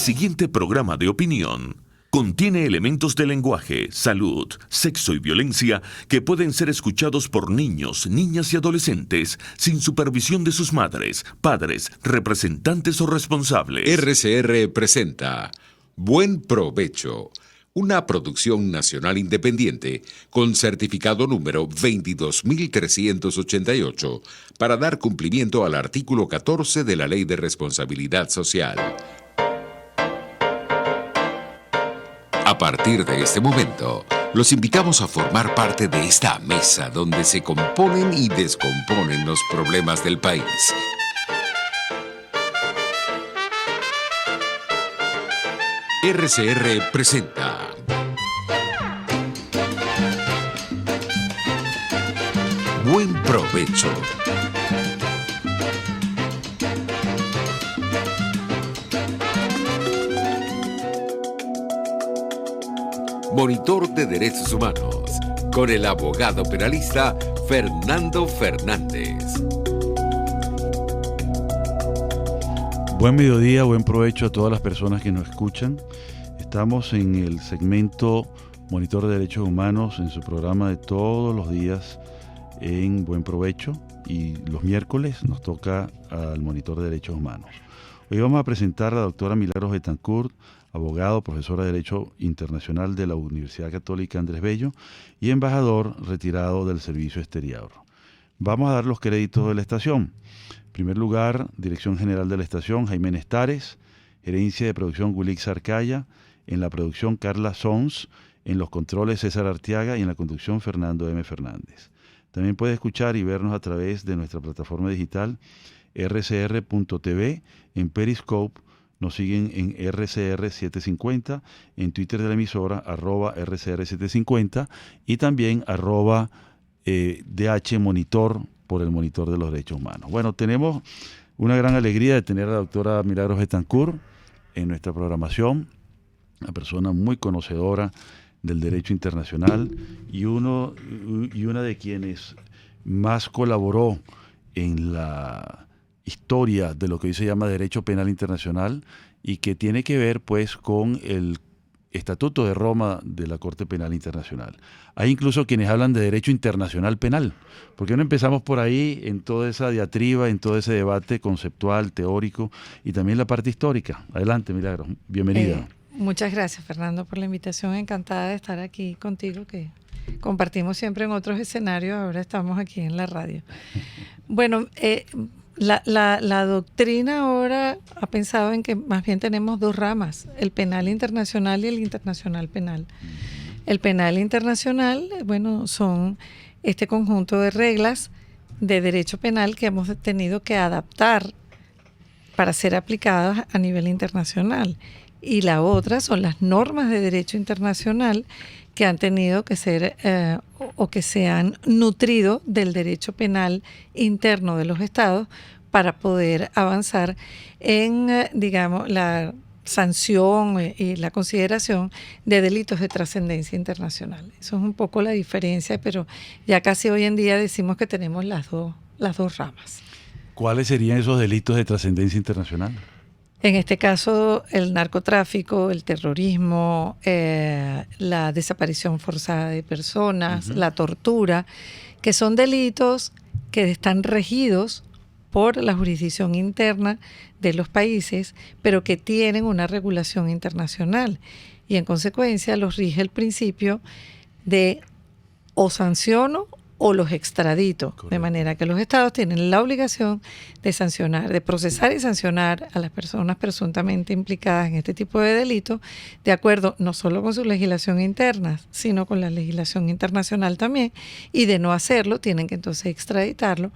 Siguiente programa de opinión contiene elementos de lenguaje, salud, sexo y violencia que pueden ser escuchados por niños, niñas y adolescentes sin supervisión de sus madres, padres, representantes o responsables. RCR presenta Buen Provecho, una producción nacional independiente con certificado número 22388 para dar cumplimiento al artículo 14 de la Ley de Responsabilidad Social. A partir de este momento, los invitamos a formar parte de esta mesa donde se componen y descomponen los problemas del país. RCR presenta Buen Provecho. Monitor de Derechos Humanos, con el abogado penalista Fernando Fernández. Buen mediodía, buen provecho a todas las personas que nos escuchan. Estamos en el segmento Monitor de Derechos Humanos en su programa de todos los días en Buen Provecho, y los miércoles nos toca al Monitor de Derechos Humanos. Hoy vamos a presentar a la doctora Milagros Betancourt, abogado, profesora de Derecho Internacional de la Universidad Católica Andrés Bello y embajador retirado del Servicio Exterior. Vamos a dar los créditos de la estación. En primer lugar, Dirección General de la Estación, Jaime Nestares; Gerencia de Producción, Gulix Arcaya; en la producción, Carla Sons; en los controles, César Arteaga; y en la conducción, Fernando M. Fernández. También puede escuchar y vernos a través de nuestra plataforma digital rcr.tv, en Periscope. Nos siguen en RCR750, en Twitter de la emisora, @RCR750, y también @DHMonitor, por el Monitor de los Derechos Humanos. Bueno, tenemos una gran alegría de tener a la doctora Milagros Betancourt en nuestra programación, una persona muy conocedora del derecho internacional y una de quienes más colaboró en la historia de lo que hoy se llama Derecho Penal Internacional, y que tiene que ver pues con el Estatuto de Roma de la Corte Penal Internacional. Hay incluso quienes hablan de Derecho Internacional Penal. ¿Por qué no empezamos por ahí, en toda esa diatriba, en todo ese debate conceptual, teórico y también la parte histórica? Adelante, Milagros, bienvenida. Muchas gracias, Fernando, por la invitación. Encantada de estar aquí contigo, que compartimos siempre en otros escenarios, ahora estamos aquí en la radio. Bueno, la doctrina ahora ha pensado en que más bien tenemos dos ramas, el penal internacional y el internacional penal. El penal internacional, bueno, son este conjunto de reglas de derecho penal que hemos tenido que adaptar para ser aplicadas a nivel internacional. Y la otra son las normas de derecho internacional que han tenido que ser o que se han nutrido del derecho penal interno de los estados para poder avanzar en, digamos, la sanción y la consideración de delitos de trascendencia internacional. Eso es un poco la diferencia, pero ya casi hoy en día decimos que tenemos las dos ramas. ¿Cuáles serían esos delitos de trascendencia internacional? En este caso, el narcotráfico, el terrorismo, la desaparición forzada de personas, la tortura, que son delitos que están regidos por la jurisdicción interna de los países, pero que tienen una regulación internacional. Y en consecuencia los rige el principio de o sanciono o los extradito. Correcto. De manera que los estados tienen la obligación de sancionar, de procesar y sancionar a las personas presuntamente implicadas en este tipo de delitos, de acuerdo no solo con su legislación interna, sino con la legislación internacional también, y de no hacerlo, tienen que entonces extraditarlo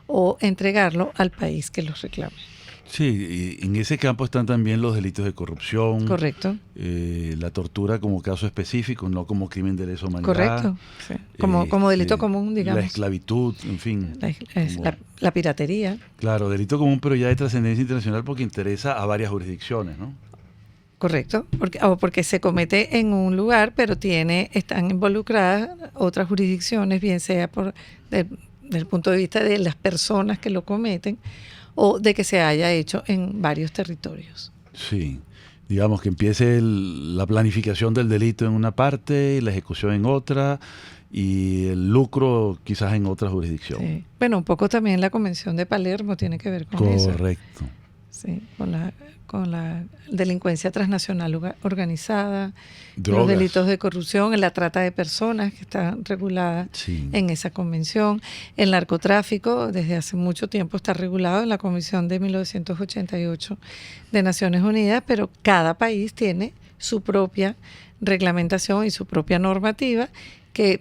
o entregarlo al país que los reclame. Sí, y en ese campo están también los delitos de corrupción. Correcto. La tortura como caso específico, no como crimen de lesa humanidad. Correcto. Sí. Como delito común, digamos. La esclavitud, en fin. La piratería. Claro, delito común, pero ya de trascendencia internacional porque interesa a varias jurisdicciones, ¿no? Correcto, porque se comete en un lugar, pero están involucradas otras jurisdicciones, bien sea desde el punto de vista de las personas que lo cometen o de que se haya hecho en varios territorios. Sí. digamos que empiece la planificación del delito en una parte, la ejecución en otra y el lucro quizás en otra jurisdicción. Sí. Bueno, un poco también la Convención de Palermo tiene que ver con eso. Correcto. Sí, con la delincuencia transnacional organizada, Drogas. los delitos de corrupción, la trata de personas que está regulada Sí. en esa convención, el narcotráfico desde hace mucho tiempo está regulado en la Convención de 1988 de Naciones Unidas, pero cada país tiene su propia reglamentación y su propia normativa que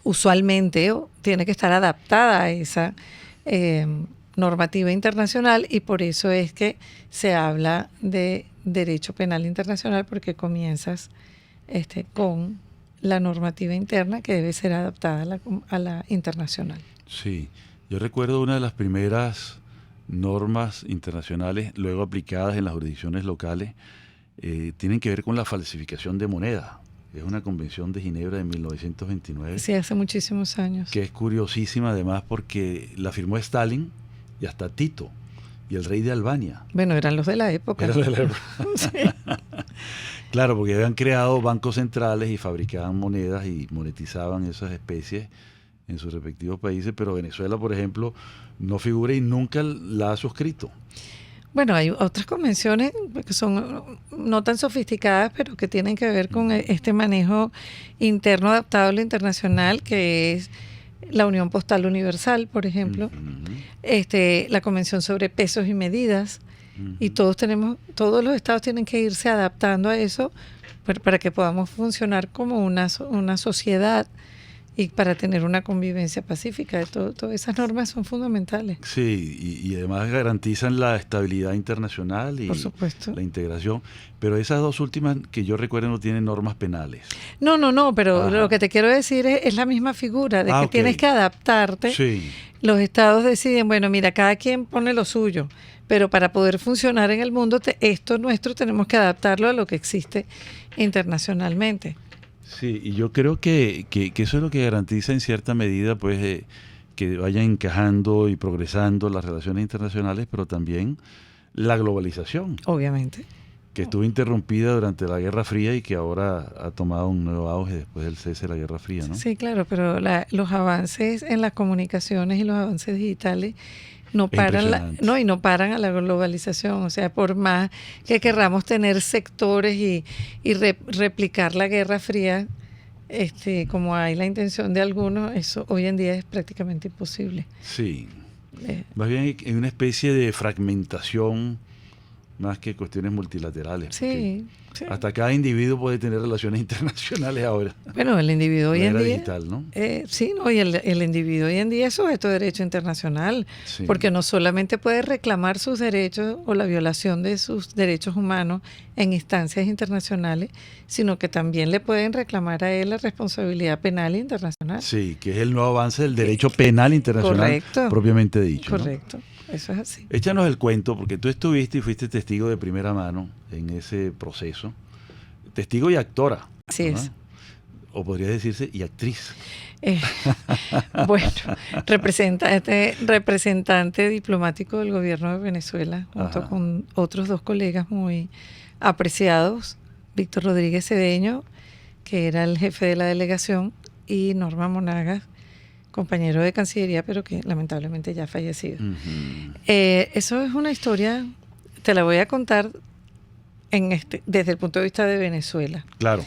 usualmente tiene que estar adaptada a esa normativa internacional, y por eso es que se habla de derecho penal internacional, porque comienzas con la normativa interna que debe ser adaptada a la internacional. Sí, yo recuerdo una de las primeras normas internacionales luego aplicadas en las jurisdicciones locales, tienen que ver con la falsificación de moneda. Es una convención de Ginebra de 1929. Sí, hace muchísimos años. Que es curiosísima además porque la firmó Stalin y hasta Tito y el rey de Albania. Bueno, eran los de la época. Eran de la época. Sí. Claro, porque habían creado bancos centrales y fabricaban monedas y monetizaban esas especies en sus respectivos países, pero Venezuela, por ejemplo, no figura y nunca la ha suscrito. Bueno, hay otras convenciones que son no tan sofisticadas, pero que tienen que ver con este manejo interno adaptado a lo internacional, que es la Unión Postal Universal, por ejemplo, la Convención sobre Pesos y Medidas, y todos los estados tienen que irse adaptando a eso para que podamos funcionar como una sociedad y para tener una convivencia pacífica. Todas esas normas son fundamentales. Sí, y además garantizan la estabilidad internacional y por supuesto, la integración. Pero esas dos últimas que yo recuerdo no tienen normas penales. No, pero lo que te quiero decir es la misma figura, de que okay. Tienes que adaptarte. Sí. Los estados deciden, bueno, mira, cada quien pone lo suyo, pero para poder funcionar en el mundo, esto nuestro tenemos que adaptarlo a lo que existe internacionalmente. Sí, y yo creo que eso es lo que garantiza en cierta medida pues que vayan encajando y progresando las relaciones internacionales, pero también la globalización. Obviamente. Que estuvo interrumpida durante la Guerra Fría y que ahora ha tomado un nuevo auge después del cese de la Guerra Fría, ¿no? Sí, claro, pero los avances en las comunicaciones y los avances digitales no paran a la globalización. O sea, por más que querramos tener sectores y replicar la Guerra Fría, como hay la intención de algunos, eso hoy en día es prácticamente imposible. Sí. Más bien hay una especie de fragmentación más que cuestiones multilaterales. Sí. Hasta cada individuo puede tener relaciones internacionales ahora. Bueno, el individuo hoy en día... digital, ¿no? Sí, no, y el individuo hoy en día es sujeto de derecho internacional, sí. Porque no solamente puede reclamar sus derechos o la violación de sus derechos humanos en instancias internacionales, sino que también le pueden reclamar a él la responsabilidad penal internacional. Sí, que es el nuevo avance del derecho penal internacional. Correcto. Propiamente dicho. Correcto. ¿No? Eso es así. Échanos el cuento, porque tú estuviste y fuiste testigo de primera mano en ese proceso. Testigo y actora. Así es. O podría decirse, y actriz. Bueno, representante diplomático del gobierno de Venezuela, junto con otros dos colegas muy apreciados, Víctor Rodríguez Cedeño, que era el jefe de la delegación, y Norma Monagas, compañero de Cancillería, pero que lamentablemente ya ha fallecido. Eso es una historia, te la voy a contar desde el punto de vista de Venezuela. Claro.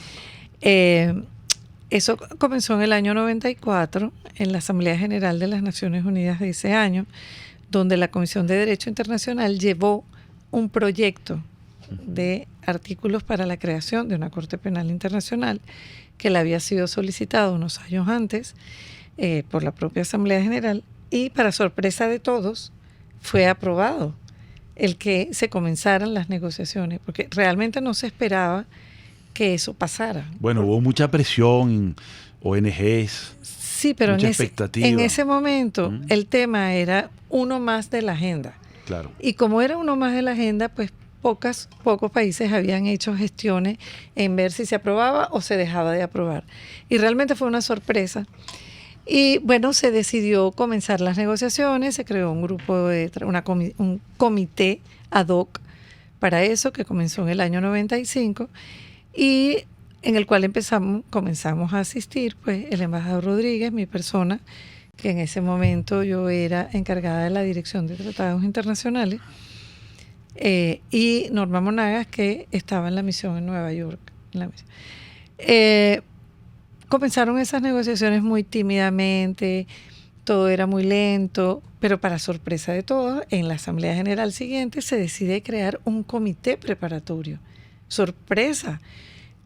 Eso comenzó en el año 94, en la Asamblea General de las Naciones Unidas de ese año, donde la Comisión de Derecho Internacional llevó un proyecto de artículos para la creación de una Corte Penal Internacional que le había sido solicitado unos años antes por la propia Asamblea General, y para sorpresa de todos fue aprobado el que se comenzaran las negociaciones, porque realmente no se esperaba que eso pasara. Bueno, hubo mucha presión en ONGs. Sí, pero en ese momento el tema era uno más de la agenda. Claro. Y como era uno más de la agenda, pues pocos países habían hecho gestiones en ver si se aprobaba o se dejaba de aprobar. Y realmente fue una sorpresa. Y bueno, se decidió comenzar las negociaciones, se creó un grupo un comité ad hoc para eso, que comenzó en el año 95 y en el cual comenzamos a asistir, pues, el embajador Rodríguez, mi persona, que en ese momento yo era encargada de la Dirección de Tratados Internacionales, y Norma Monagas, que estaba en la misión en Nueva York. Comenzaron esas negociaciones muy tímidamente, todo era muy lento, pero para sorpresa de todos, en la Asamblea General siguiente se decide crear un comité preparatorio. ¡Sorpresa!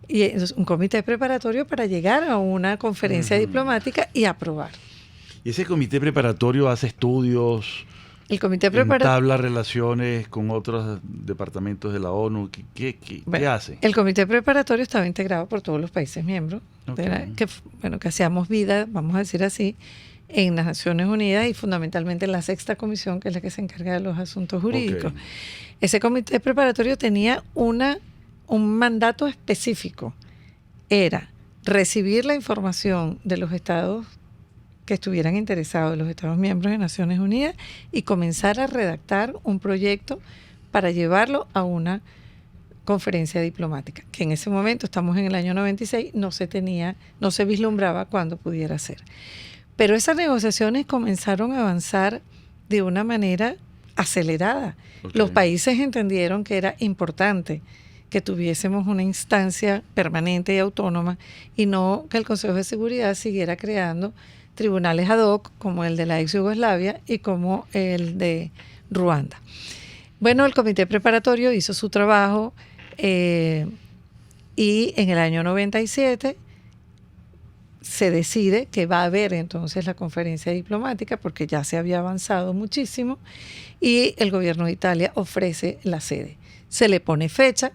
Y es un comité preparatorio para llegar a una conferencia diplomática y aprobar. ¿Y ese comité preparatorio hace estudios, El comité preparatorio entabla relaciones con otros departamentos de la ONU? ¿Qué hace? El comité preparatorio estaba integrado por todos los países miembros, Okay. que hacíamos vida, vamos a decir así, en las Naciones Unidas y fundamentalmente en la Sexta Comisión, que es la que se encarga de los asuntos jurídicos. Okay. Ese comité preparatorio tenía un mandato específico. Era recibir la información de los estados que estuvieran interesados, de los estados miembros de Naciones Unidas, y comenzar a redactar un proyecto para llevarlo a una conferencia diplomática, que en ese momento, estamos en el año 96, no se vislumbraba cuándo pudiera ser. Pero esas negociaciones comenzaron a avanzar de una manera acelerada. Okay. Los países entendieron que era importante que tuviésemos una instancia permanente y autónoma y no que el Consejo de Seguridad siguiera creando tribunales ad hoc como el de la ex Yugoslavia y como el de Ruanda. Bueno, el comité preparatorio hizo su trabajo y en el año 97 se decide que va a haber entonces la conferencia diplomática porque ya se había avanzado muchísimo y el gobierno de Italia ofrece la sede. Se le pone fecha,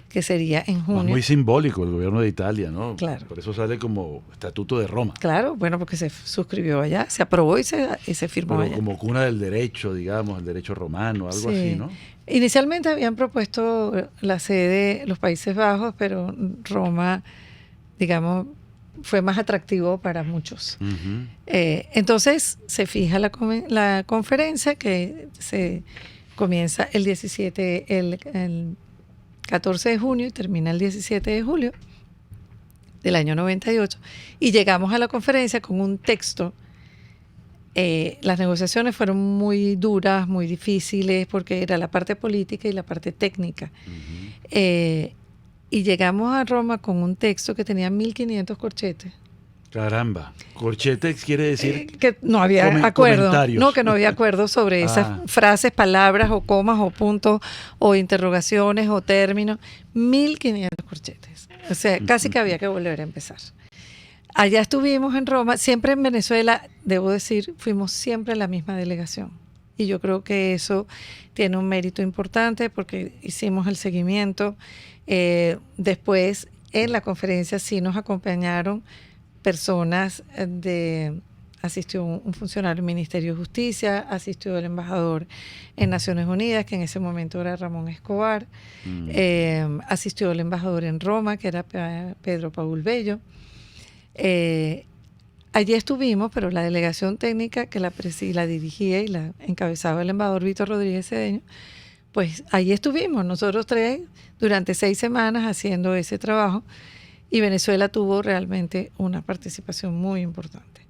que sería en junio. Muy simbólico el gobierno de Italia, ¿no? Claro. Por eso sale como Estatuto de Roma. Claro, bueno, porque se suscribió allá, se aprobó y se firmó Pero allá. como cuna del derecho, digamos, el derecho romano, algo Sí. así, ¿no? Inicialmente habían propuesto la sede los Países Bajos, pero Roma, digamos, fue más atractivo para muchos. Uh-huh. Entonces se fija la conferencia que se comienza el 14 de junio y termina el 17 de julio del año 98. Y llegamos a la conferencia con un texto. Las negociaciones fueron muy duras, muy difíciles, porque era la parte política y la parte técnica. Uh-huh. Y llegamos a Roma con un texto que tenía 1.500 corchetes. Caramba. Corchetes quiere decir que no había acuerdo. comentarios. No, que no había acuerdo sobre esas frases, palabras o comas o puntos o interrogaciones o términos. 1.500 corchetes. O sea, casi que había que volver a empezar. Allá estuvimos en Roma. Siempre en Venezuela, debo decir, fuimos siempre la misma delegación. Y yo creo que eso tiene un mérito importante porque hicimos el seguimiento. Después, en la conferencia sí nos acompañaron personas asistió un funcionario del Ministerio de Justicia, asistió el embajador en Naciones Unidas, que en ese momento era Ramón Escobar, asistió el embajador en Roma, que era Pedro Paul Bello. Allí estuvimos, pero la delegación técnica que la dirigía y la encabezaba el embajador Víctor Rodríguez Cedeño, pues allí estuvimos nosotros tres durante 6 semanas haciendo ese trabajo. Y Venezuela tuvo realmente una participación muy importante.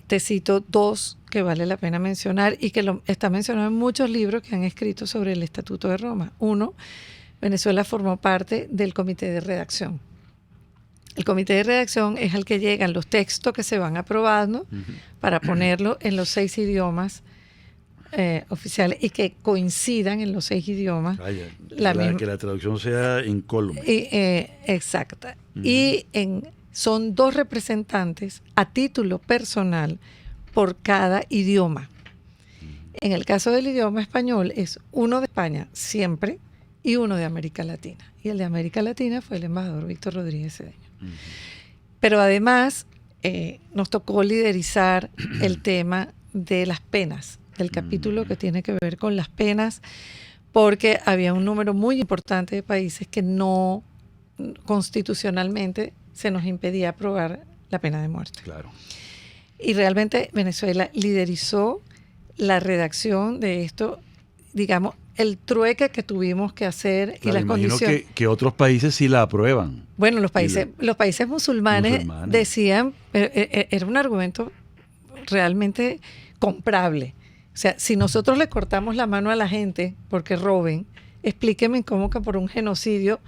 Te cito 2 que vale la pena mencionar y que está mencionado en muchos libros que han escrito sobre el Estatuto de Roma. 1, Venezuela formó parte del comité de redacción. El comité de redacción es al que llegan los textos que se van aprobando para ponerlo en los 6 idiomas oficiales y que coincidan en los 6 idiomas. Vaya, misma, que la traducción sea incólume. Exacta. Y son 2 representantes a título personal por cada idioma. En el caso del idioma español es uno de España siempre y uno de América Latina. Y el de América Latina fue el embajador Víctor Rodríguez Cedeño. Pero además nos tocó liderizar el tema de las penas, del capítulo que tiene que ver con las penas, porque había un número muy importante de países que no constitucionalmente se nos impedía aprobar la pena de muerte. Claro. Y realmente Venezuela liderizó la redacción de esto, digamos, el trueque que tuvimos que hacer y las condiciones. Que otros países sí la aprueban. Bueno, los países musulmanes decían, era un argumento realmente comprable. O sea, si nosotros le cortamos la mano a la gente porque roben, explíqueme cómo que por un genocidio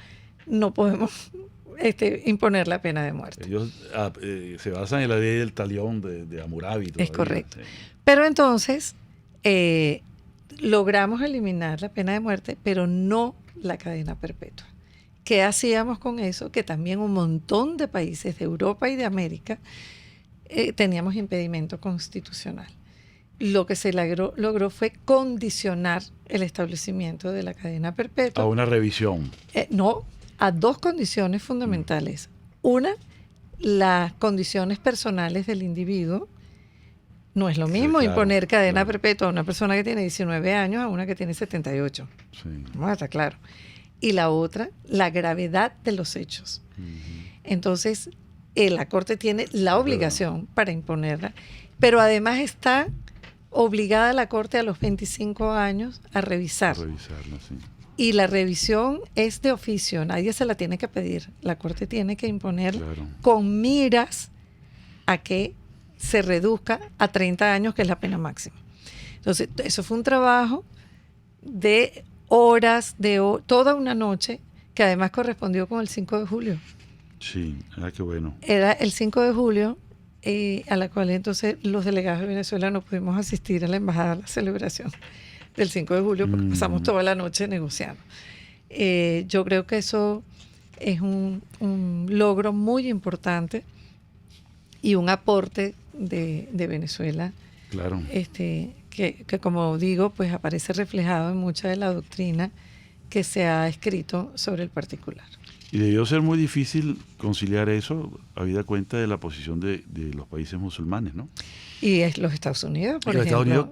no podemos imponer la pena de muerte. Ellos se basan en la ley del talión de Hammurabi. Es correcto. Sí. Pero entonces logramos eliminar la pena de muerte, pero no la cadena perpetua. ¿Qué hacíamos con eso? Que también un montón de países de Europa y de América teníamos impedimento constitucional. Lo que se logró fue condicionar el establecimiento de la cadena perpetua. A una revisión. No, a dos condiciones fundamentales. Una, las condiciones personales del individuo. No es lo mismo imponer cadena perpetua a una persona que tiene 19 años a una que tiene 78. Sí. Vamos a estar claro. Y la otra, la gravedad de los hechos. Entonces, la Corte tiene la obligación para imponerla, pero además está obligada la Corte a los 25 años a revisarla. Sí. Y la revisión es de oficio, nadie se la tiene que pedir. La Corte tiene que imponerla con miras a que se reduzca a 30 años, que es la pena máxima. Entonces, eso fue un trabajo de horas, toda una noche, que además correspondió con el 5 de julio. Sí, qué bueno. Era el 5 de julio, a la cual entonces los delegados de Venezuela no pudimos asistir a la embajada a la celebración del 5 de julio, porque pasamos toda la noche negociando. Yo creo que eso es un logro muy importante y un aporte de Venezuela, claro, que como digo, pues aparece reflejado en mucha de la doctrina que se ha escrito sobre el particular. Y debió ser muy difícil conciliar eso, habida cuenta de la posición de los países musulmanes, ¿no? Y es los Estados Unidos, por ejemplo. Los Estados Unidos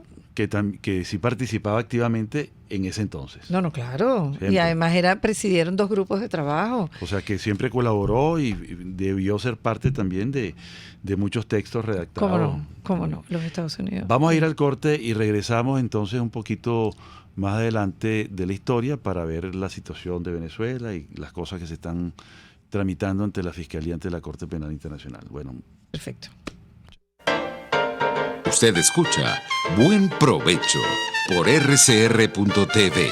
que sí participaba activamente en ese entonces. No, claro. Siempre. Y además presidieron dos grupos de trabajo. O sea, que siempre colaboró y debió ser parte también de muchos textos redactados. ¿Cómo no? Los Estados Unidos. Vamos a ir al corte y regresamos entonces un poquito más adelante de la historia para ver la situación de Venezuela y las cosas que se están tramitando ante la Fiscalía, ante la Corte Penal Internacional. Bueno. Perfecto. Usted escucha Buen Provecho por rcr.tv,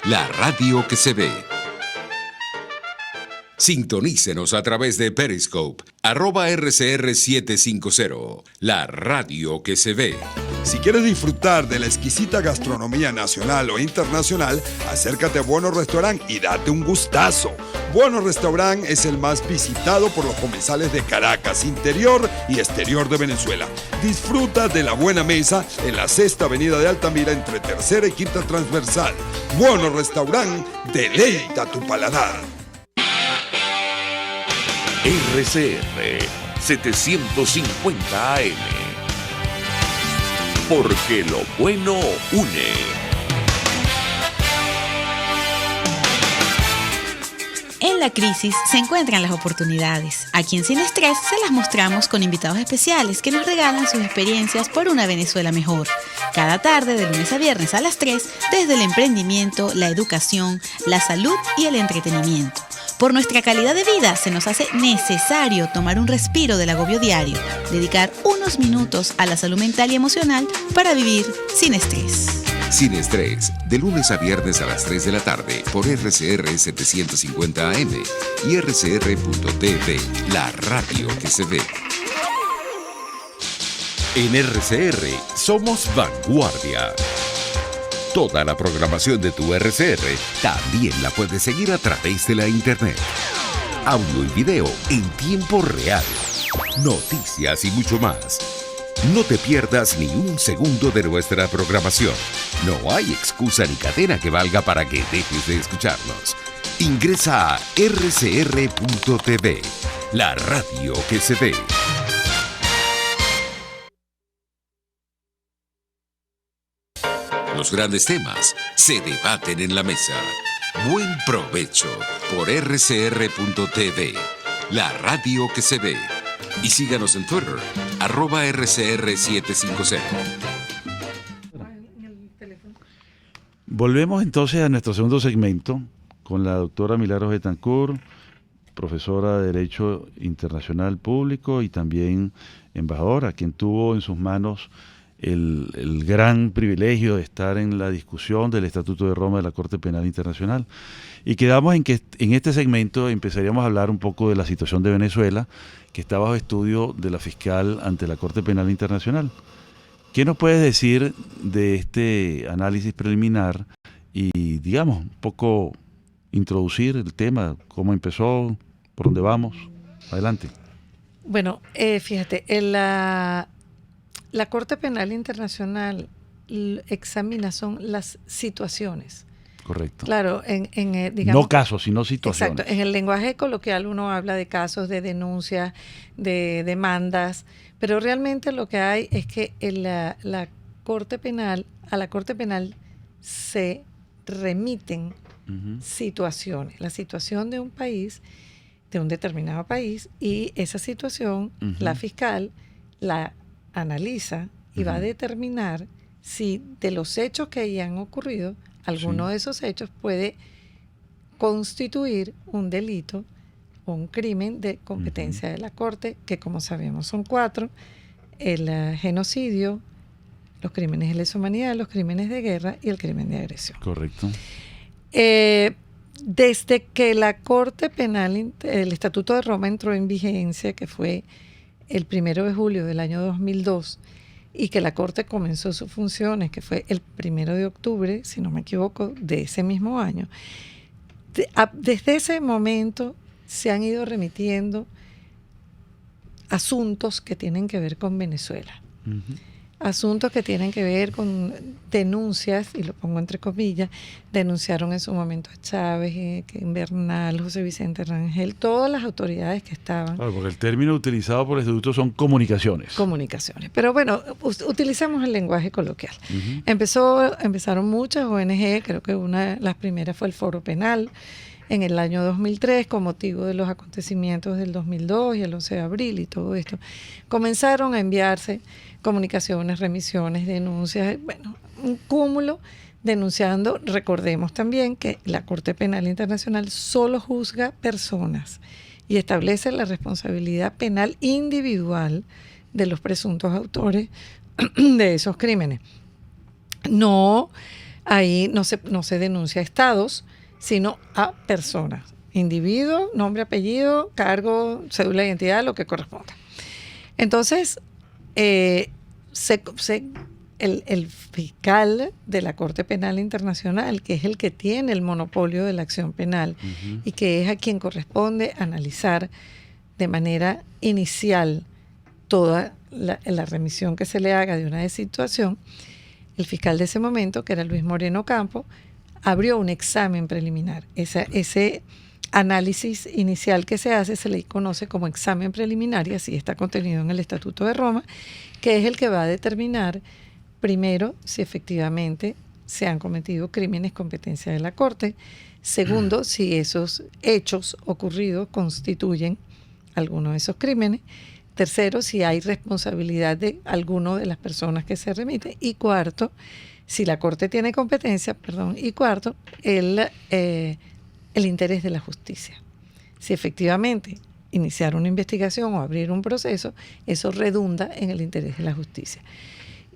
la radio que se ve. Sintonícenos a través de Periscope, @RCR750, la radio que se ve. Si quieres disfrutar de la exquisita gastronomía nacional o internacional, acércate a Bueno Restaurant y date un gustazo. Bueno Restaurant es el más visitado por los comensales de Caracas, interior y exterior de Venezuela. Disfruta de la buena mesa en la 6ª Avenida de Altamira entre 3ª y 5ª Transversal. Bueno Restaurant, deleita tu paladar. RCR 750 AM. Porque lo bueno une. En la crisis se encuentran las oportunidades. Aquí en Sin Estrés se las mostramos con invitados especiales que nos regalan sus experiencias por una Venezuela mejor. Cada tarde, de lunes a viernes a las 3, desde el emprendimiento, la educación, la salud y el entretenimiento. Por nuestra calidad de vida se nos hace necesario tomar un respiro del agobio diario, dedicar unos minutos a la salud mental y emocional para vivir sin estrés. Sin Estrés, de lunes a viernes a las 3 de la tarde por RCR 750 AM y rcr.tv, la radio que se ve. En RCR somos vanguardia. Toda la programación de tu RCR también la puedes seguir a través de la internet. Audio y video en tiempo real. Noticias y mucho más. No te pierdas ni un segundo de nuestra programación. No hay excusa ni cadena que valga para que dejes de escucharnos. Ingresa a rcr.tv, la radio que se ve. Los grandes temas se debaten en la mesa. Buen provecho por rcr.tv, la radio que se ve. Y síganos en Twitter, @RCR750. Volvemos entonces a nuestro segundo segmento con la doctora Milagros Betancourt, profesora de Derecho Internacional Público y también embajadora, quien tuvo en sus manos el gran privilegio de estar en la discusión del Estatuto de Roma de la Corte Penal Internacional. Y quedamos en que en este segmento empezaríamos a hablar un poco de la situación de Venezuela, que está bajo estudio de la fiscal ante la Corte Penal Internacional. ¿Qué nos puedes decir de este análisis preliminar y, digamos, un poco introducir el tema, cómo empezó, por dónde vamos? Adelante. Bueno, fíjate, la Corte Penal Internacional examina son las situaciones. Correcto. Claro, digamos, no casos, sino situaciones. Exacto. En el lenguaje coloquial uno habla de casos, de denuncias, de demandas, pero realmente lo que hay es que a la Corte Penal se remiten situaciones, la situación de un país, de un determinado país, y esa situación la fiscal la analiza y va a determinar si de los hechos que hayan ocurrido, alguno de esos hechos puede constituir un delito o un crimen de competencia de la Corte, que como sabemos son 4: el genocidio, los crímenes de lesa humanidad, los crímenes de guerra y el crimen de agresión. Correcto. Desde que la Corte Penal, el Estatuto de Roma entró en vigencia, que fue el 1 de julio del año 2002, y que la Corte comenzó sus funciones, que fue el 1 de octubre, si no me equivoco, de ese mismo año, desde ese momento se han ido remitiendo asuntos que tienen que ver con Venezuela. Asuntos que tienen que ver con denuncias, y lo pongo entre comillas, denunciaron en su momento a Chávez, Bernal, José Vicente Rangel, todas las autoridades que estaban. Claro, porque el término utilizado por el Estatuto son comunicaciones. Comunicaciones. Pero bueno, utilizamos el lenguaje coloquial. Empezaron muchas ONG, creo que una de las primeras fue el Foro Penal, en el año 2003, con motivo de los acontecimientos del 2002 y el 11 de abril y todo esto. Comenzaron a enviarse comunicaciones, remisiones, denuncias, bueno, un cúmulo denunciando. Recordemos también que la Corte Penal Internacional solo juzga personas y establece la responsabilidad penal individual de los presuntos autores de esos crímenes. Ahí no se denuncia a estados, sino a personas, individuo, nombre, apellido, cargo, cédula de identidad, lo que corresponda. Entonces, el fiscal de la Corte Penal Internacional, que es el que tiene el monopolio de la acción penal y que es a quien corresponde analizar de manera inicial toda la remisión que se le haga de una situación, el fiscal de ese momento, que era Luis Moreno Campo, abrió un examen preliminar. Ese análisis inicial que se hace se le conoce como examen preliminar, y así está contenido en el Estatuto de Roma, que es el que va a determinar primero si efectivamente se han cometido crímenes competencia de la Corte, segundo si esos hechos ocurridos constituyen alguno de esos crímenes, tercero si hay responsabilidad de alguno de las personas que se remiten, y cuarto, si la Corte tiene competencia, y cuarto, el interés de la justicia. Si efectivamente iniciar una investigación o abrir un proceso, eso redunda en el interés de la justicia.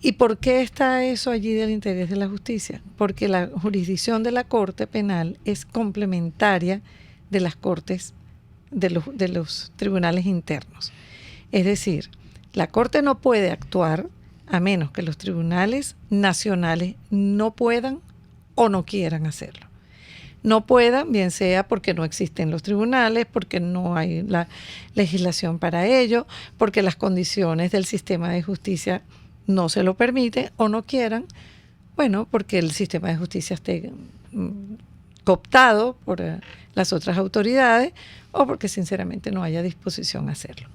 ¿Y por qué está eso allí del interés de la justicia? Porque la jurisdicción de la Corte Penal es complementaria de las cortes, de los tribunales internos. Es decir, la Corte no puede actuar a menos que los tribunales nacionales no puedan o no quieran hacerlo. No puedan, bien sea porque no existen los tribunales, porque no hay la legislación para ello, porque las condiciones del sistema de justicia no se lo permiten, o no quieran, bueno, porque el sistema de justicia esté cooptado por las otras autoridades, o porque sinceramente no haya disposición a hacerlo.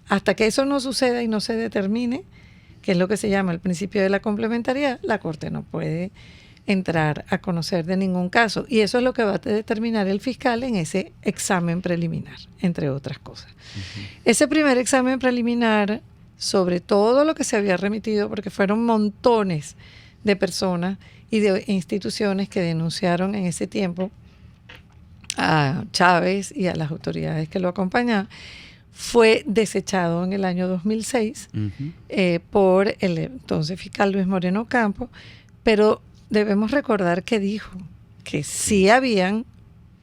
Hasta que eso no suceda y no se determine, que es lo que se llama el principio de la complementariedad, la Corte no puede entrar a conocer de ningún caso. Y eso es lo que va a determinar el fiscal en ese examen preliminar, entre otras cosas. Ese primer examen preliminar, sobre todo lo que se había remitido, porque fueron montones de personas y de instituciones que denunciaron en ese tiempo a Chávez y a las autoridades que lo acompañaban, fue desechado en el año 2006 por el entonces fiscal Luis Moreno Ocampo, pero debemos recordar que dijo que si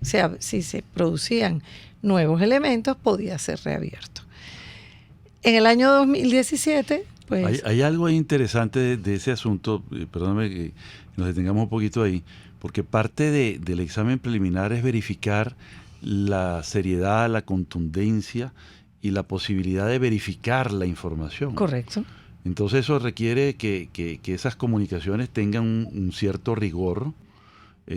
se producían nuevos elementos, podía ser reabierto. En el año 2017, pues... Hay algo interesante de ese asunto, perdóname que nos detengamos un poquito ahí, porque parte del examen preliminar es verificar la seriedad, la contundencia y la posibilidad de verificar la información. Correcto. Entonces eso requiere que esas comunicaciones tengan un cierto rigor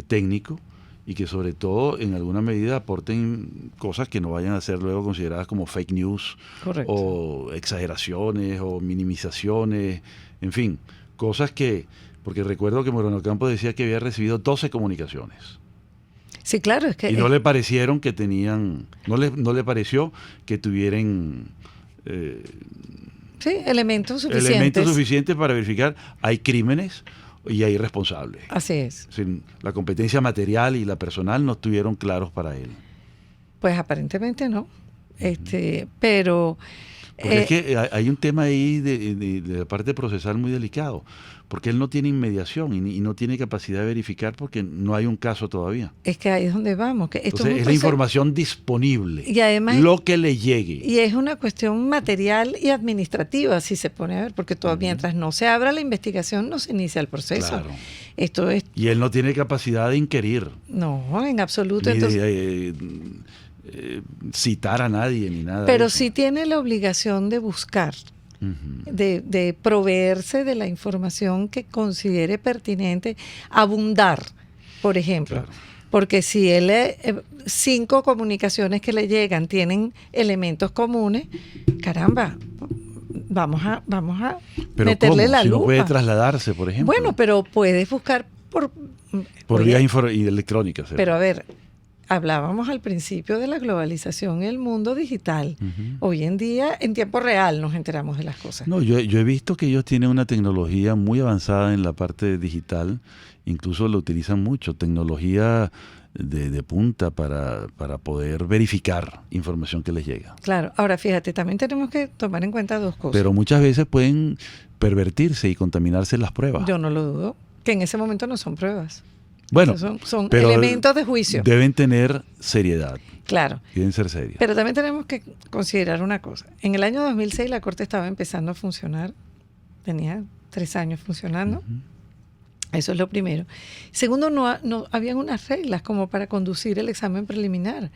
técnico y que sobre todo en alguna medida aporten cosas que no vayan a ser luego consideradas como fake news. Correcto. O exageraciones o minimizaciones, en fin, cosas que... Porque recuerdo que Moreno Ocampo decía que había recibido 12 comunicaciones. Sí, claro, es que... Y no le parecieron que tenían... No le pareció que tuvieran... sí, elementos suficientes. Elementos suficientes para verificar. Hay crímenes y hay responsables. Así es. La competencia material y la personal no estuvieron claros para él. Pues aparentemente no. Pero... Porque es que hay un tema ahí de la parte procesal muy delicado, porque él no tiene inmediación y no tiene capacidad de verificar porque no hay un caso todavía. Es que ahí es donde vamos. Que esto entonces es la información disponible, y además, lo que le llegue. Y es una cuestión material y administrativa, si se pone a ver, porque todavía mientras no se abra la investigación no se inicia el proceso. Claro. Esto es... Y él no tiene capacidad de inquirir. No, en absoluto. Ni entonces, de citar a nadie ni nada. Pero sí tiene la obligación de buscar, de proveerse de la información que considere pertinente, abundar, por ejemplo. Claro. Porque si él 5 comunicaciones que le llegan tienen elementos comunes, caramba, vamos a pero meterle ¿cómo? la Si lupa. No puede trasladarse, por ejemplo. Bueno, pero puedes buscar por vía electrónica. Pero a ver, hablábamos al principio de la globalización y el mundo digital. Hoy en día, en tiempo real, nos enteramos de las cosas. No, yo he visto que ellos tienen una tecnología muy avanzada en la parte digital. Incluso lo utilizan mucho. Tecnología de punta para poder verificar información que les llega. Claro. Ahora, fíjate, también tenemos que tomar en cuenta 2 cosas. Pero muchas veces pueden pervertirse y contaminarse las pruebas. Yo no lo dudo. Que en ese momento no son pruebas. Bueno, son elementos de juicio. Deben tener seriedad. Claro. Deben ser serios. Pero también tenemos que considerar una cosa. En el año 2006 la Corte estaba empezando a funcionar. Tenía 3 años funcionando. Eso es lo primero. Segundo, no habían unas reglas como para conducir el examen preliminar.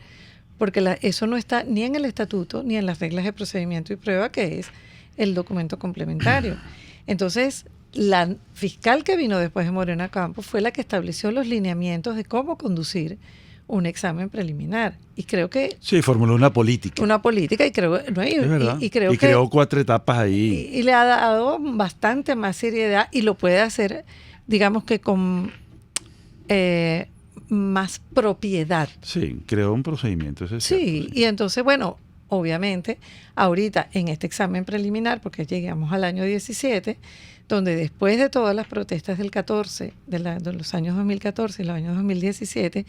Porque eso no está ni en el estatuto ni en las reglas de procedimiento y prueba, que es el documento complementario. Entonces, la fiscal que vino después de Moreno Ocampo fue la que estableció los lineamientos de cómo conducir un examen preliminar. Y creo que... Sí, formuló una política. Una política y creo... No, es verdad. Y creo y creó 4 etapas ahí. Y le ha dado bastante más seriedad y lo puede hacer, digamos que con más propiedad. Sí, creó un procedimiento. Eso es sí, cierto. Y entonces, bueno, obviamente, ahorita en este examen preliminar, porque llegamos al año 17, donde después de todas las protestas del 14, de los años 2014 y los años 2017,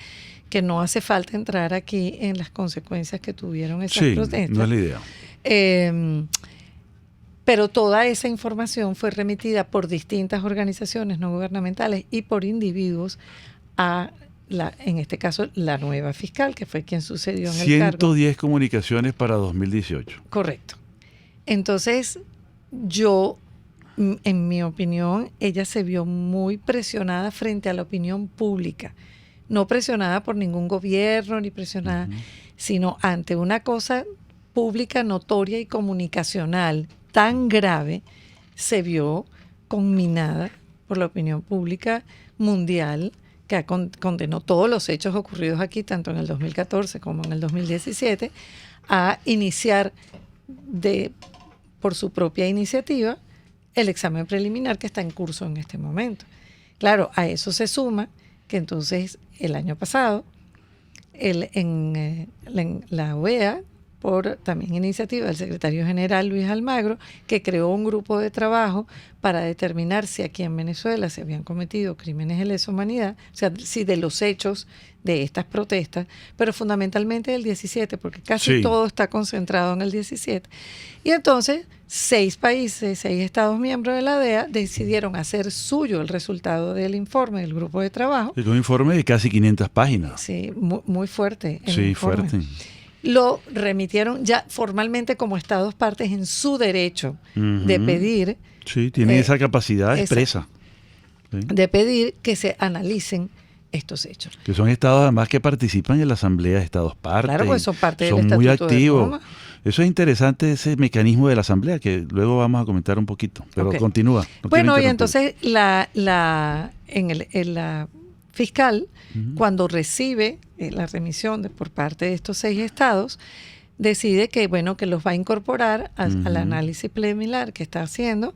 que no hace falta entrar aquí en las consecuencias que tuvieron esas protestas. No es la idea. Pero toda esa información fue remitida por distintas organizaciones no gubernamentales y por individuos a, en este caso, la nueva fiscal, que fue quien sucedió en el cargo. 110 comunicaciones para 2018. Correcto. Entonces, en mi opinión, ella se vio muy presionada frente a la opinión pública. No presionada por ningún gobierno, ni presionada, sino ante una cosa pública, notoria y comunicacional tan grave, se vio conminada por la opinión pública mundial, que condenó todos los hechos ocurridos aquí, tanto en el 2014 como en el 2017, a iniciar por su propia iniciativa el examen preliminar que está en curso en este momento. Claro, a eso se suma que entonces el año pasado en la OEA por también iniciativa del secretario general Luis Almagro, que creó un grupo de trabajo para determinar si aquí en Venezuela se habían cometido crímenes de lesa humanidad, o sea, si de los hechos de estas protestas, pero fundamentalmente del 17, porque casi todo está concentrado en el 17. Y entonces 6 países, 6 estados miembros de la DEA decidieron hacer suyo el resultado del informe del grupo de trabajo. Es un informe de casi 500 páginas. Sí, muy fuerte. Sí, fuerte. Lo remitieron ya formalmente como estados partes en su derecho de pedir. Sí, tienen esa capacidad expresa. Sí. De pedir que se analicen estos hechos. Que son estados además que participan en la Asamblea de Estados Partes. Claro, pues son parte del Estatuto. Son muy activos. Eso es interesante, ese mecanismo de la Asamblea, que luego vamos a comentar un poquito. Pero continúa. Bueno, y entonces la fiscal, cuando recibe la remisión por parte de estos 6 estados, decide que, bueno, que los va a incorporar al análisis preliminar que está haciendo,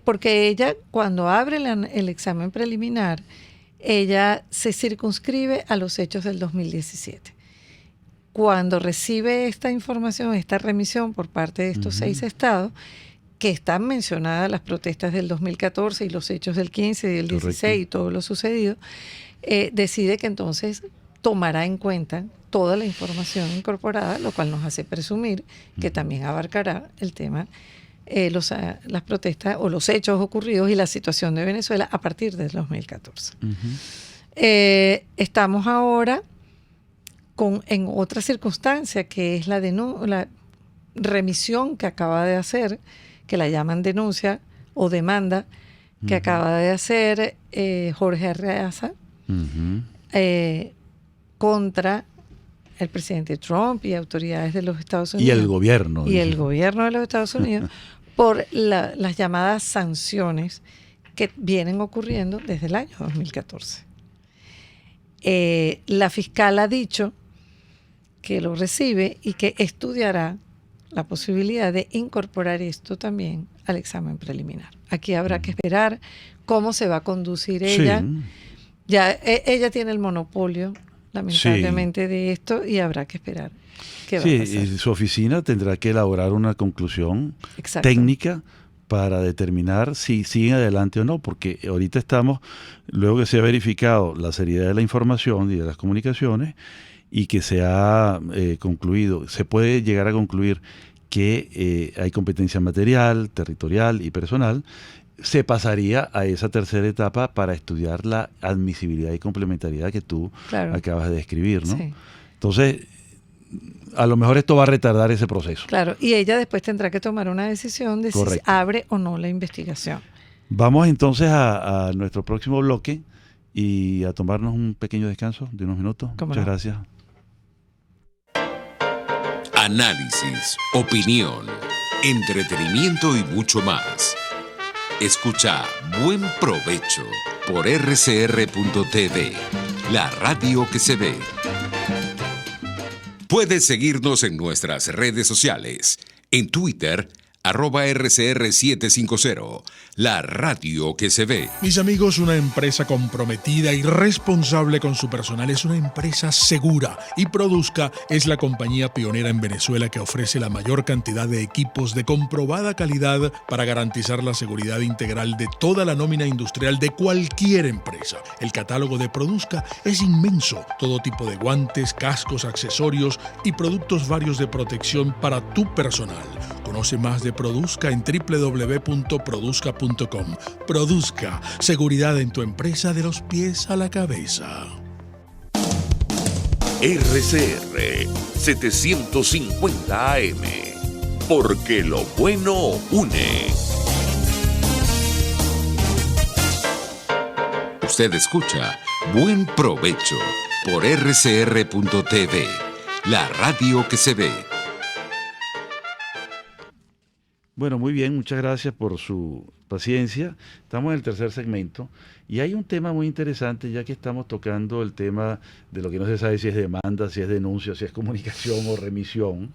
porque ella, cuando abre el examen preliminar, ella se circunscribe a los hechos del 2017. Cuando recibe esta información, esta remisión por parte de estos 6 estados, que están mencionadas las protestas del 2014 y los hechos del 15 y del 16 y todo lo sucedido, decide que entonces tomará en cuenta toda la información incorporada, lo cual nos hace presumir que también abarcará el tema, las protestas o los hechos ocurridos y la situación de Venezuela a partir del 2014. Estamos ahora en otra circunstancia, que es la remisión que acaba de hacer, que la llaman denuncia o demanda, que acaba de hacer Jorge Arreaza contra el presidente Trump y autoridades de los Estados Unidos. Y el gobierno. Y el gobierno de los Estados Unidos por las llamadas sanciones que vienen ocurriendo desde el año 2014. La fiscal ha dicho que lo recibe y que estudiará la posibilidad de incorporar esto también al examen preliminar. Aquí habrá que esperar cómo se va a conducir ella. Sí. Ya ella tiene el monopolio, lamentablemente, de esto, y habrá que esperar qué va a pasar. Su oficina tendrá que elaborar una conclusión técnica para determinar si siguen adelante o no, porque ahorita estamos, luego que se ha verificado la seriedad de la información y de las comunicaciones, y que se ha concluido, se puede llegar a concluir que hay competencia material, territorial y personal, se pasaría a esa tercera etapa para estudiar la admisibilidad y complementariedad que tú acabas de describir, ¿no? Sí. Entonces, a lo mejor esto va a retardar ese proceso. Claro, y ella después tendrá que tomar una decisión de si abre o no la investigación. Vamos entonces a nuestro próximo bloque y a tomarnos un pequeño descanso de unos minutos. Muchas gracias. Análisis, opinión, entretenimiento y mucho más. Escucha Buen Provecho por rcr.tv, la radio que se ve. Puedes seguirnos en nuestras redes sociales. En Twitter, @RCR750, la radio que se ve. Mis amigos, una empresa comprometida y responsable con su personal es una empresa segura, y Produzca es la compañía pionera en Venezuela que ofrece la mayor cantidad de equipos de comprobada calidad para garantizar la seguridad integral de toda la nómina industrial de cualquier empresa. El catálogo de Produzca es inmenso, todo tipo de guantes, cascos, accesorios y productos varios de protección para tu personal. Conoce más de Produzca en www.produzca.com. Produzca, seguridad en tu empresa de los pies a la cabeza. RCR 750 AM, porque lo bueno une. Usted escucha Buen Provecho por rcr.tv, la radio que se ve. Bueno, muy bien, muchas gracias por su paciencia. Estamos en el tercer segmento y hay un tema muy interesante, ya que estamos tocando el tema de lo que no se sabe si es demanda, si es denuncia, si es comunicación o remisión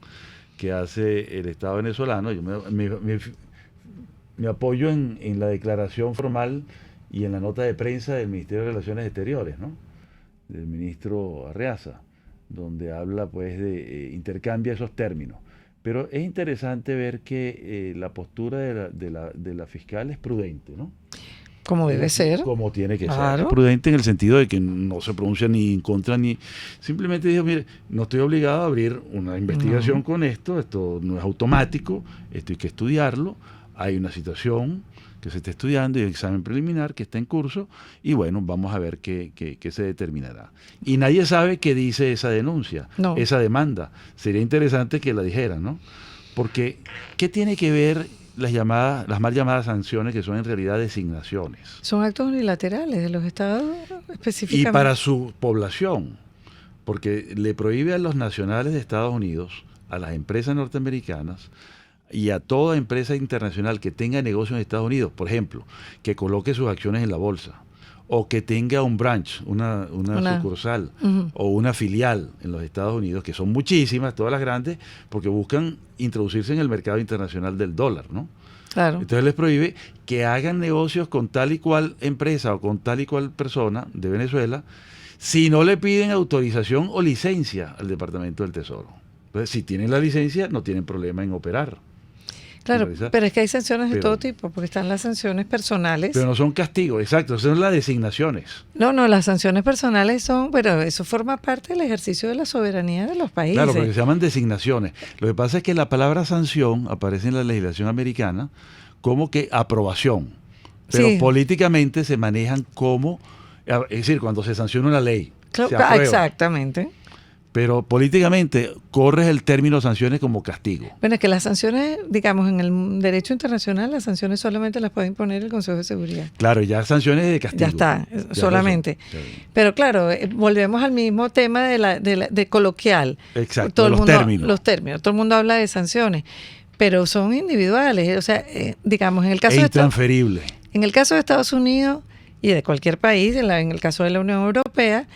que hace el Estado venezolano. Yo me apoyo en la declaración formal y en la nota de prensa del Ministerio de Relaciones Exteriores, ¿no? Del ministro Arreaza, donde habla pues de intercambia esos términos. Pero es interesante ver que la postura de la fiscal es prudente, ¿no? Como debe ser. Como tiene que Claro. ser. Es prudente en el sentido de que no se pronuncia ni en contra ni... Simplemente dijo, mire, no estoy obligado a abrir una investigación con esto no es automático, esto hay que estudiarlo, hay una situación que se está estudiando y el examen preliminar que está en curso y bueno, vamos a ver qué se determinará. Y nadie sabe qué dice esa denuncia, esa demanda. Sería interesante que la dijera, ¿no? Porque, ¿qué tiene que ver las mal llamadas sanciones, que son en realidad designaciones? Son actos unilaterales de los estados específicamente. Y para su población, porque le prohíbe a los nacionales de Estados Unidos, a las empresas norteamericanas y a toda empresa internacional que tenga negocios en Estados Unidos, por ejemplo, que coloque sus acciones en la bolsa, o que tenga un branch, una sucursal, o una filial en los Estados Unidos, que son muchísimas, todas las grandes, porque buscan introducirse en el mercado internacional del dólar, ¿no? Claro. Entonces les prohíbe que hagan negocios con tal y cual empresa o con tal y cual persona de Venezuela, si no le piden autorización o licencia al Departamento del Tesoro. Entonces, si tienen la licencia, no tienen problema en operar. Claro, pero es que hay sanciones de todo tipo, porque están las sanciones personales. Pero no son castigos, exacto, son las designaciones. No, las sanciones personales son, pero eso forma parte del ejercicio de la soberanía de los países. Claro, porque se llaman designaciones. Lo que pasa es que la palabra sanción aparece en la legislación americana como que aprobación, pero políticamente se manejan como, es decir, cuando se sanciona una ley. Claro, se aprueba. Exactamente. Pero políticamente corres el término sanciones como castigo. Bueno, es que las sanciones, digamos, en el derecho internacional, las sanciones solamente las puede imponer el Consejo de Seguridad. Claro, ya sanciones de castigo. Ya está, solamente. Pero claro, volvemos al mismo tema de coloquial. Exacto, todo los términos. Los términos. Todo el mundo habla de sanciones, pero son individuales. O sea, digamos, en el caso intransferible. En el caso de Estados Unidos y de cualquier país, en el caso de la Unión Europea,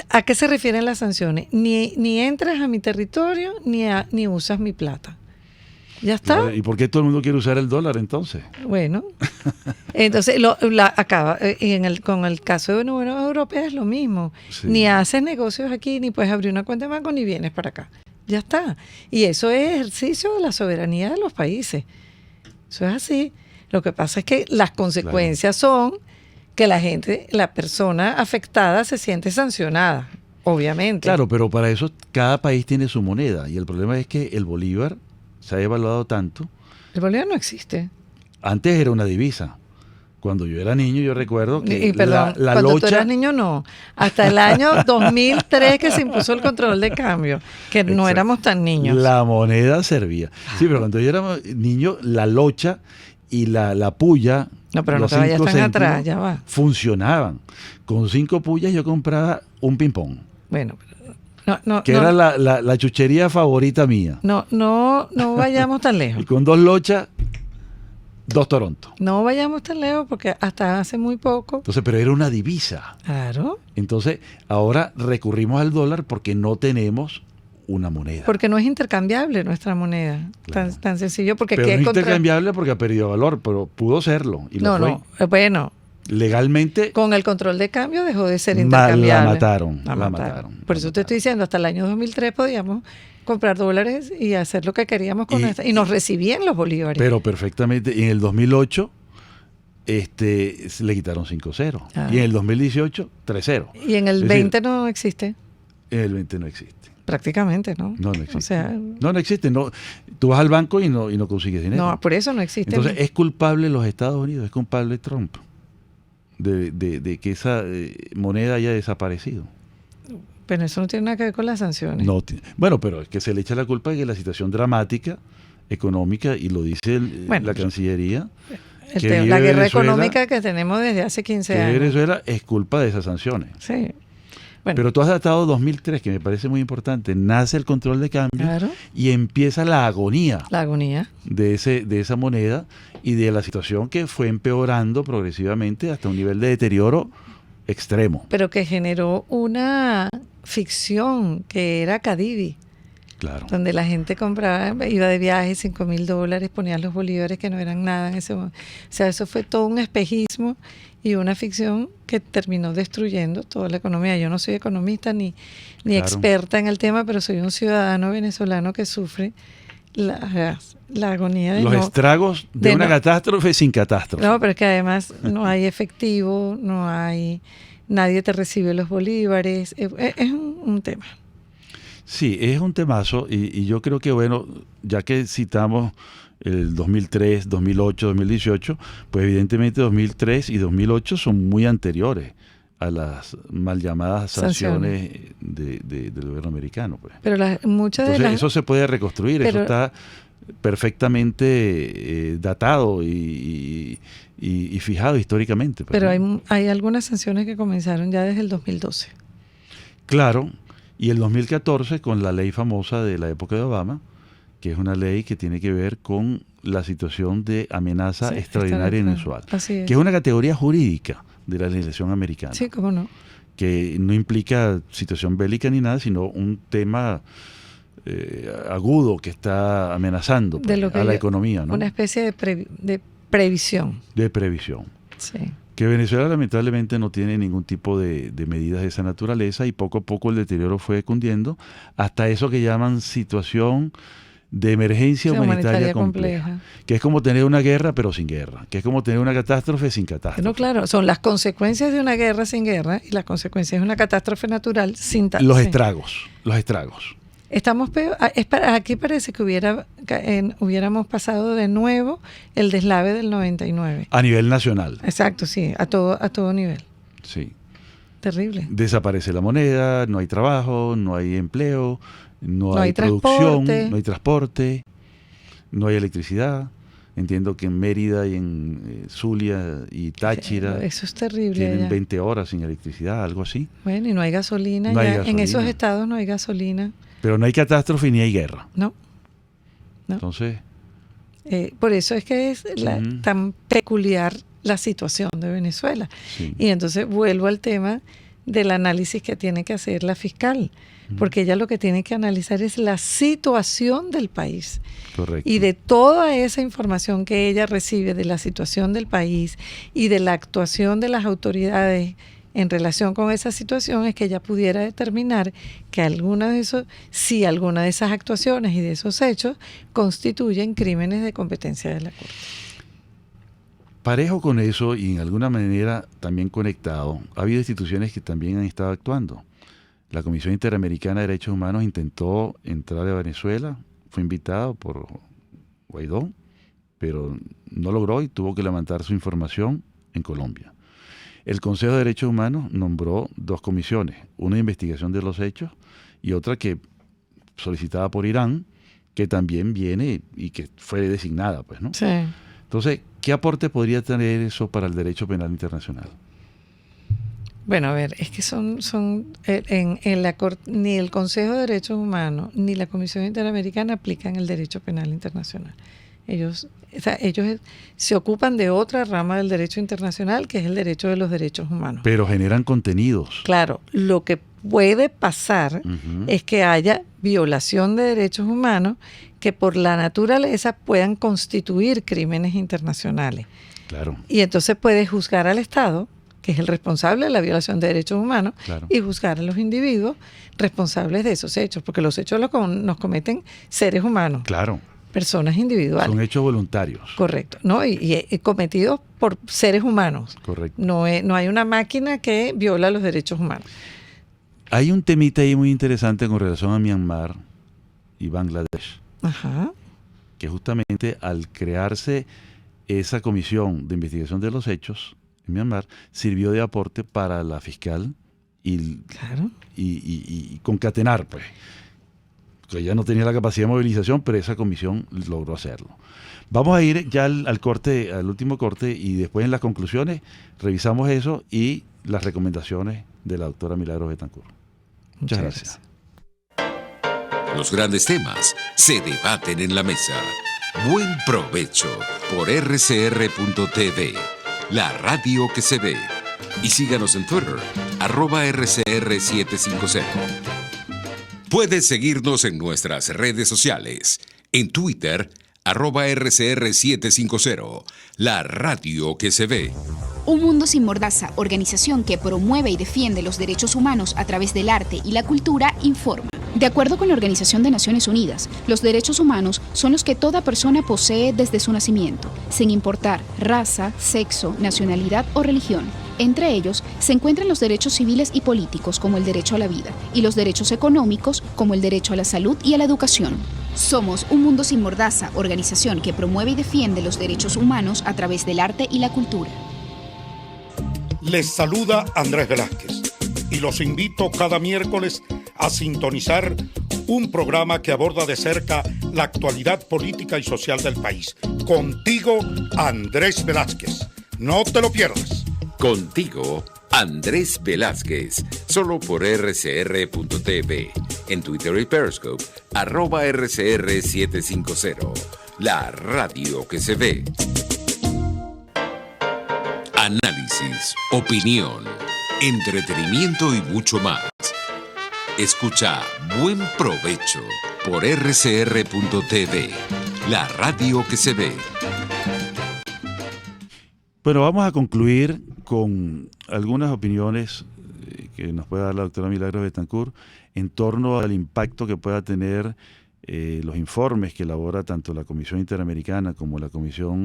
¿a qué se refieren las sanciones? Ni entras a mi territorio, ni usas mi plata. ¿Ya está? ¿Y por qué todo el mundo quiere usar el dólar entonces? Bueno, entonces acaba. Con el caso de la Unión Europea es lo mismo. Sí. Ni haces negocios aquí, ni puedes abrir una cuenta de banco, ni vienes para acá. Ya está. Y eso es ejercicio de la soberanía de los países. Eso es así. Lo que pasa es que las consecuencias son que la persona afectada se siente sancionada, obviamente. Claro, pero para eso cada país tiene su moneda y el problema es que el bolívar se ha devaluado tanto. El bolívar no existe. Antes era una divisa. Cuando yo era niño, yo recuerdo que perdón, la cuando locha... tú eras niño, no. Hasta el año 2003 que se impuso el control de cambio, que no éramos tan niños. La moneda servía. Sí, pero cuando yo era niño, la locha y la puya... No, pero no te vayas tan atrás, ya va. Funcionaban. Con 5 puyas yo compraba un ping-pong. Bueno, era la chuchería favorita mía. No vayamos tan lejos. Y con 2 lochas, 2 Toronto. No vayamos tan lejos porque hasta hace muy poco. Entonces, pero era una divisa. Claro. Entonces, ahora recurrimos al dólar porque no tenemos una moneda. Porque no es intercambiable nuestra moneda. Claro. Tan sencillo. Porque pero no es intercambiable porque ha perdido valor, pero pudo serlo. Y no. Bueno. Legalmente. Con el control de cambio dejó de ser intercambiable. La mataron. Por eso te estoy diciendo, hasta el año 2003 podíamos comprar dólares y hacer lo que queríamos con esto. Y nos recibían los bolívares. Pero perfectamente. Y en el 2008 le quitaron 5-0. Y en el 2018, 3-0. Y en el 20 no existe. En el 20 no existe. Prácticamente, ¿no? No existe. O sea, no existe. No, tú vas al banco y no consigues dinero. No, por eso no existe. Entonces, es culpable los Estados Unidos, es culpable Trump de que esa moneda haya desaparecido. Pero eso no tiene nada que ver con las sanciones. No, bueno, pero es que se le echa la culpa de que la situación dramática económica, y lo dice la Cancillería, la guerra económica que tenemos desde hace 15 años. Venezuela es culpa de esas sanciones. Sí. Bueno. Pero tú has datado 2003, que me parece muy importante. Nace el control de cambio, claro, y empieza la agonía. La agonía. De esa moneda y de la situación que fue empeorando progresivamente hasta un nivel de deterioro extremo. Pero que generó una ficción que era Cadivi. Claro. Donde la gente compraba, iba de viaje, $5,000, ponían los bolívares que no eran nada en ese momento. O sea, eso fue todo un espejismo y una ficción que terminó destruyendo toda la economía. Yo no soy economista ni Claro. experta en el tema, pero soy un ciudadano venezolano que sufre la agonía de Los estragos de una no- catástrofe sin catástrofe. No, pero es que además no hay efectivo, nadie te recibe los bolívares, es un tema. Sí, es un temazo y yo creo que, bueno, ya que citamos el 2003, 2008, 2018, pues evidentemente 2003 y 2008 son muy anteriores a las mal llamadas sanciones del gobierno americano. Pues. Pero muchas de Entonces las... eso se puede reconstruir, eso pero- está perfectamente datado y fijado históricamente. Pues, Pero ¿no? hay algunas sanciones que comenzaron ya desde el 2012. Claro, y el 2014 con la ley famosa de la época de Obama, que es una ley que tiene que ver con la situación de amenaza Sí, extraordinaria está- inusual, Así es. que es una categoría jurídica de la legislación americana, Sí, cómo no. que no implica situación bélica ni nada, sino un tema agudo que está amenazando De lo que a la yo- economía, ¿no? Una especie de previsión. De previsión. Sí. Que Venezuela lamentablemente no tiene ningún tipo de medidas de esa naturaleza y poco a poco el deterioro fue cundiendo hasta eso que llaman situación de emergencia Sí, humanitaria compleja, que es como tener una guerra pero sin guerra, que es como tener una catástrofe sin catástrofe. No, claro, son las consecuencias de una guerra sin guerra y las consecuencias de una catástrofe natural sin Los sí. estragos. Estamos peor. Aquí parece que hubiéramos pasado de nuevo el deslave del 99. A nivel nacional, Exacto, sí, a todo nivel. sí. Terrible. Desaparece la moneda, no hay trabajo, no hay empleo, no hay producción, transporte. no hay transporte, no hay electricidad. Entiendo que en Mérida y en Zulia y Táchira Eso es terrible. tienen allá. 20 horas sin electricidad, algo así. Bueno, y no hay gasolina. No hay ya. En gasolina. esos estados no hay gasolina. Pero no hay catástrofe ni hay guerra. No. No. Entonces, Por eso es que es Ujú. tan peculiar la situación de Venezuela. sí. Y entonces vuelvo al tema del análisis que tiene que hacer la fiscal, porque ella lo que tiene que analizar es la situación del país. Correcto. Y de toda esa información que ella recibe de la situación del país y de la actuación de las autoridades en relación con esa situación, es que ella pudiera determinar que alguna de esas actuaciones y de esos hechos constituyen crímenes de competencia de la Corte. Parejo con eso y en alguna manera también conectado, ha habido instituciones que también han estado actuando. La Comisión Interamericana de Derechos Humanos intentó entrar a Venezuela, fue invitado por Guaidó, pero no logró y tuvo que levantar su información en Colombia. El Consejo de Derechos Humanos nombró 2 comisiones, una de investigación de los hechos y otra que solicitada por Irán, que también viene y que fue designada, pues, ¿no? Sí. Entonces, ¿qué aporte podría tener eso para el derecho penal internacional? Bueno, a ver, es que en la Corte, ni el Consejo de Derechos Humanos ni la Comisión Interamericana aplican el derecho penal internacional. Ellos se ocupan de otra rama del derecho internacional, que es el derecho de los derechos humanos. Pero generan contenidos. Claro, lo que puede pasar Ujú. es que haya violación de derechos humanos que por la naturaleza puedan constituir crímenes internacionales. Claro, Y entonces puede juzgar al Estado, que es el responsable de la violación de derechos humanos, claro. y juzgar a los individuos responsables de esos hechos, porque los hechos nos cometen seres humanos, Claro, personas individuales. son hechos voluntarios. Correcto, ¿no? Y cometidos por seres humanos. Correcto. No hay una máquina que viola los derechos humanos. Hay un temita ahí muy interesante con relación a Myanmar y Bangladesh, Ajá. que justamente al crearse esa comisión de investigación de los hechos en Myanmar, sirvió de aporte para la fiscal y Claro. concatenar, pues. Que ella no tenía la capacidad de movilización, pero esa comisión logró hacerlo. Vamos a ir ya al corte, al último corte, y después en las conclusiones revisamos eso y las recomendaciones de la doctora Milagros Betancourt. Muchas gracias. Los grandes temas se debaten en la mesa. Buen provecho por rcr.tv, la radio que se ve. Y síganos en Twitter, @rcr750. Puedes seguirnos en nuestras redes sociales. En Twitter, @RCR750, la radio que se ve. Un Mundo Sin Mordaza, organización que promueve y defiende los derechos humanos a través del arte y la cultura, informa. De acuerdo con la Organización de Naciones Unidas, los derechos humanos son los que toda persona posee desde su nacimiento, sin importar raza, sexo, nacionalidad o religión. Entre ellos se encuentran los derechos civiles y políticos, como el derecho a la vida, y los derechos económicos, como el derecho a la salud y a la educación. Somos Un Mundo Sin Mordaza, organización que promueve y defiende los derechos humanos a través del arte y la cultura. Les saluda Andrés Velázquez y los invito cada miércoles a sintonizar un programa que aborda de cerca la actualidad política y social del país. Contigo, Andrés Velázquez. No te lo pierdas. Contigo, Andrés Velázquez, solo por rcr.tv, en Twitter y Periscope, @RCR750, la radio que se ve. Análisis, opinión, entretenimiento y mucho más. Escucha Buen Provecho por rcr.tv, la radio que se ve. Bueno, vamos a concluir con algunas opiniones que nos puede dar la doctora Milagros Betancourt en torno al impacto que pueda tener los informes que elabora tanto la Comisión Interamericana como el Consejo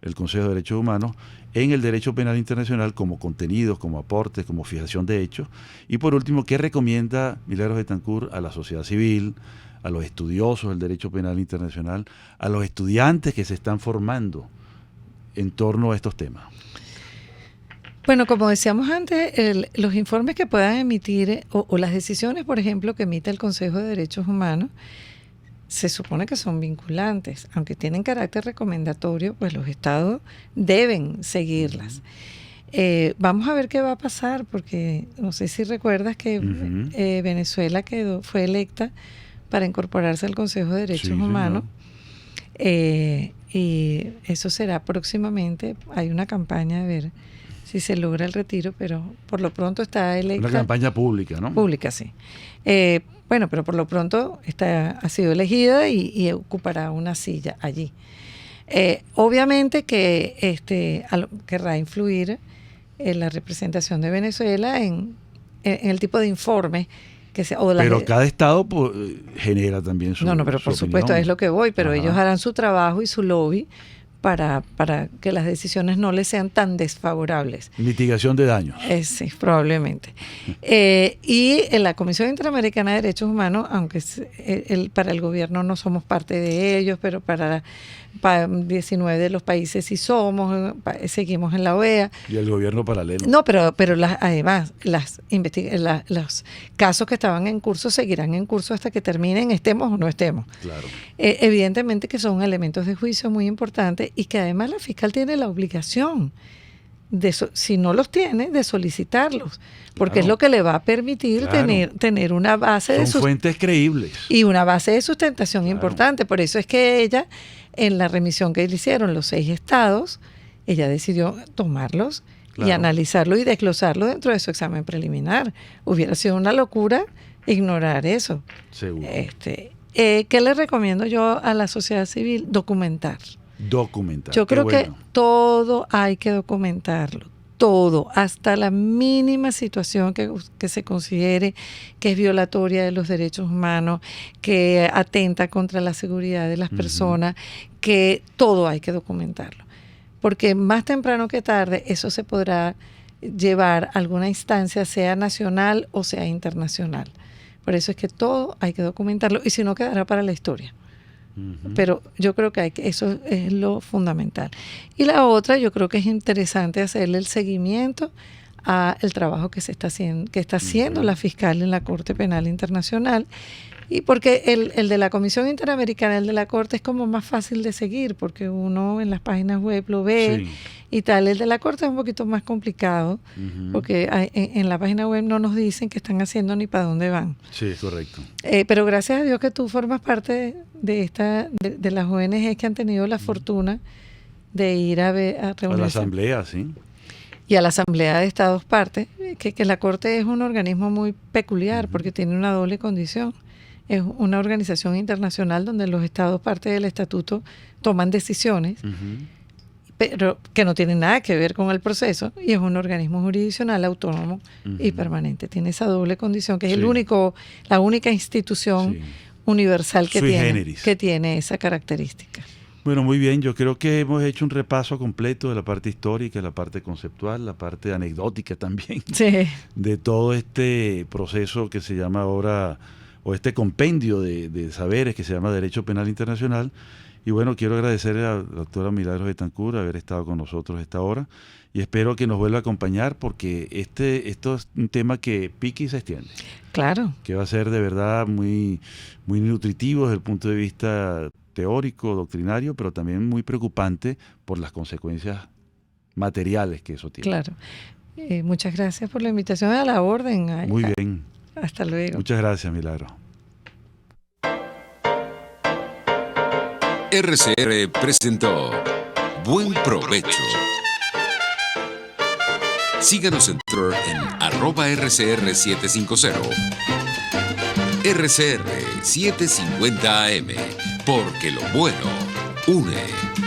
de Derechos Humanos en el derecho penal internacional, como contenidos, como aportes, como fijación de hechos. Y por último, ¿qué recomienda Milagros Betancourt a la sociedad civil, a los estudiosos del derecho penal internacional, a los estudiantes que se están formando en torno a estos temas? Bueno, como decíamos antes, los informes que puedan emitir o las decisiones, por ejemplo, que emite el Consejo de Derechos Humanos, se supone que son vinculantes, aunque tienen carácter recomendatorio, pues los estados deben seguirlas. Vamos a ver qué va a pasar, porque no sé si recuerdas que Venezuela fue electa para incorporarse al Consejo de Derechos Humanos. Y eso será próximamente. Hay una campaña de ver si se logra el retiro, pero por lo pronto está electa. Una campaña pública, ¿no? Pública, sí. Bueno, pero por lo pronto ha sido elegida y ocupará una silla allí. Obviamente que querrá influir en la representación de Venezuela en el tipo de informe que se... Pero cada estado genera también su No, pero por supuesto es lo que voy, pero ellos harán su trabajo y su lobby para que las decisiones no les sean tan desfavorables. Mitigación de daños. Sí, probablemente. Y en la Comisión Interamericana de Derechos Humanos, aunque para el gobierno no somos parte de ellos, pero para 19 de los países sí somos, seguimos en la OEA. Y el gobierno paralelo. No, pero además los casos que estaban en curso seguirán en curso hasta que terminen, estemos o no estemos. Claro. Evidentemente que son elementos de juicio muy importantes y que además la fiscal tiene la obligación si no los tiene, de solicitarlos, porque es lo que le va a permitir tener una base Son fuentes creíbles y una base de sustentación importante. Por eso es que ella, en la remisión que le hicieron los 6 estados, ella decidió tomarlos y analizarlo y desglosarlo dentro de su examen preliminar. Hubiera sido una locura ignorar eso. Seguro. ¿Qué le recomiendo yo a la sociedad civil? Documentar. Yo creo que todo hay que documentarlo, todo, hasta la mínima situación que se considere que es violatoria de los derechos humanos, que atenta contra la seguridad de las personas, que todo hay que documentarlo. Porque más temprano que tarde eso se podrá llevar a alguna instancia, sea nacional o sea internacional. Por eso es que todo hay que documentarlo y si no quedará para la historia. Pero yo creo que eso es lo fundamental. Y la otra, yo creo que es interesante hacerle el seguimiento al trabajo que está haciendo la fiscal en la Corte Penal Internacional. Y porque el de la Comisión Interamericana, el de la Corte, es como más fácil de seguir, porque uno en las páginas web lo ve y tal. El de la Corte es un poquito más complicado, porque en la página web no nos dicen qué están haciendo ni para dónde van. Sí, es correcto. Pero gracias a Dios que tú formas parte de las ONG que han tenido la fortuna de ir a reunirse. A la Asamblea, sí. Y a la Asamblea de Estados Partes, que la Corte es un organismo muy peculiar porque tiene una doble condición. es una organización internacional donde los estados, parte del estatuto, toman decisiones, pero que no tienen nada que ver con el proceso, y es un organismo jurisdiccional autónomo y permanente. Tiene esa doble condición, que es la única institución universal que tiene esa característica. Bueno, muy bien, yo creo que hemos hecho un repaso completo de la parte histórica, la parte conceptual, la parte anecdótica también, de todo este proceso que se llama ahora, o este compendio de saberes que se llama Derecho Penal Internacional. Y bueno, quiero agradecerle a la doctora Milagros Betancourt haber estado con nosotros a esta hora, y espero que nos vuelva a acompañar, porque esto es un tema que pique y se extiende. Claro. Que va a ser de verdad muy, muy nutritivo desde el punto de vista teórico, doctrinario, pero también muy preocupante por las consecuencias materiales que eso tiene. Claro. Muchas gracias por la invitación, a la orden. Muy bien. Hasta luego. Muchas gracias, Milagro. RCR presentó Buen Provecho. Síganos en Twitter en @RCR750. RCR 750 AM, porque lo bueno une.